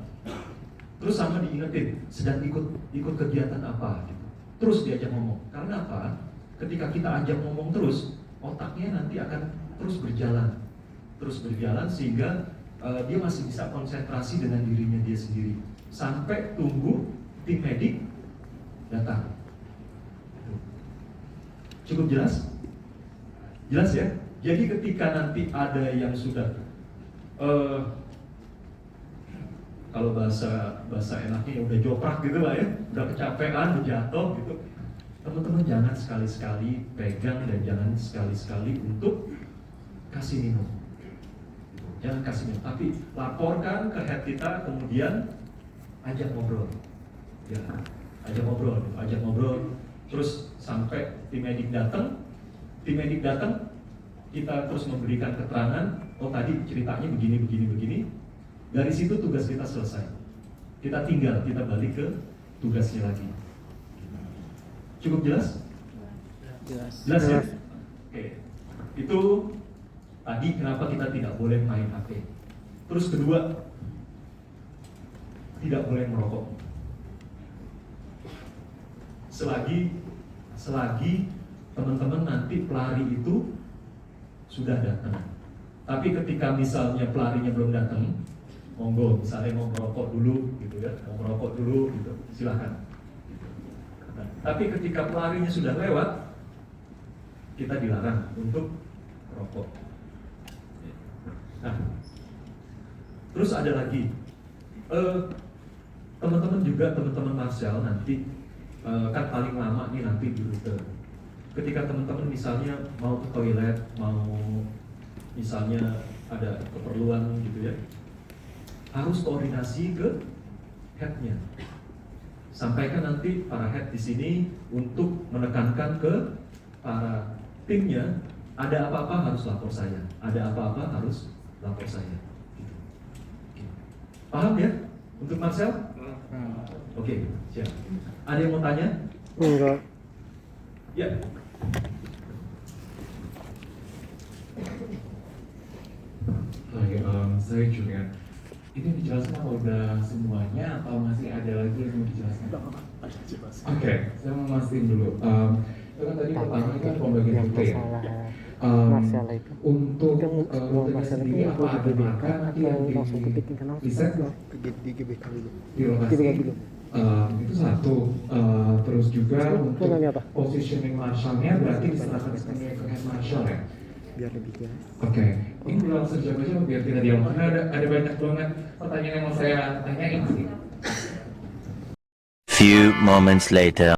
Terus sama diingetin sedang ikut kegiatan apa gitu. Terus diajak ngomong. Karena apa? Ketika kita ajak ngomong terus, otaknya nanti akan terus berjalan sehingga dia masih bisa konsentrasi dengan dirinya dia sendiri sampai tunggu tim medik datang. Cukup jelas? Jelas ya? Jadi ketika nanti ada yang sudah kalau bahasa enaknya udah joprak gitu lah ya, udah kecapean, udah jatuh gitu, teman-teman jangan sekali-sekali pegang dan jangan sekali-sekali untuk kasih minum. Jangan kasih minum, tapi laporkan ke head kita, kemudian ajak ngobrol. Ya, ajak ngobrol, terus sampai tim medik datang, kita terus memberikan keterangan, oh tadi ceritanya begini. Dari situ tugas kita selesai. Kita balik ke tugasnya lagi. Cukup jelas? Jelas ya? Oke. Itu tadi kenapa kita tidak boleh main HP. Terus kedua, tidak boleh merokok. Selagi teman-teman nanti pelari itu sudah datang. Tapi ketika misalnya pelarinya belum datang, monggo, misalnya mau merokok dulu gitu ya, gitu, silahkan. Nah, tapi ketika pelarinya sudah lewat, kita dilarang untuk merokok. Nah, terus ada lagi, teman-teman Marshall nanti kan paling lama nih nanti di rute. Ketika teman-teman misalnya mau ke toilet, mau misalnya ada keperluan gitu ya, harus koordinasi ke headnya. Sampaikan nanti para head di sini untuk menekankan ke para timnya, ada apa-apa harus lapor saya, lapor saya. Paham ya? Untuk Marshall? Oke, siap. Ada yang mau tanya? Enggak. Ya. Hai, saya Julian. Itu dijelaskan apa udah semuanya atau masih ada lagi yang mau dijelaskan? Oke, saya mau mastiin dulu. Itu kan tadi pertama itu kan pembagian rute ya. Untuk rutenya sendiri apa ada marka nanti yang di riset di GBK dulu. di lokasi? Itu satu. Terus juga untuk positioning marshal-nya berarti diserahkan sepenuhnya ke head marshal ya? Biar lebih jelas. Oke, ini langsung jawab aja biar tidak dialog karena ada banyak banget pertanyaan yang mau saya tanyain sih. Few moments later.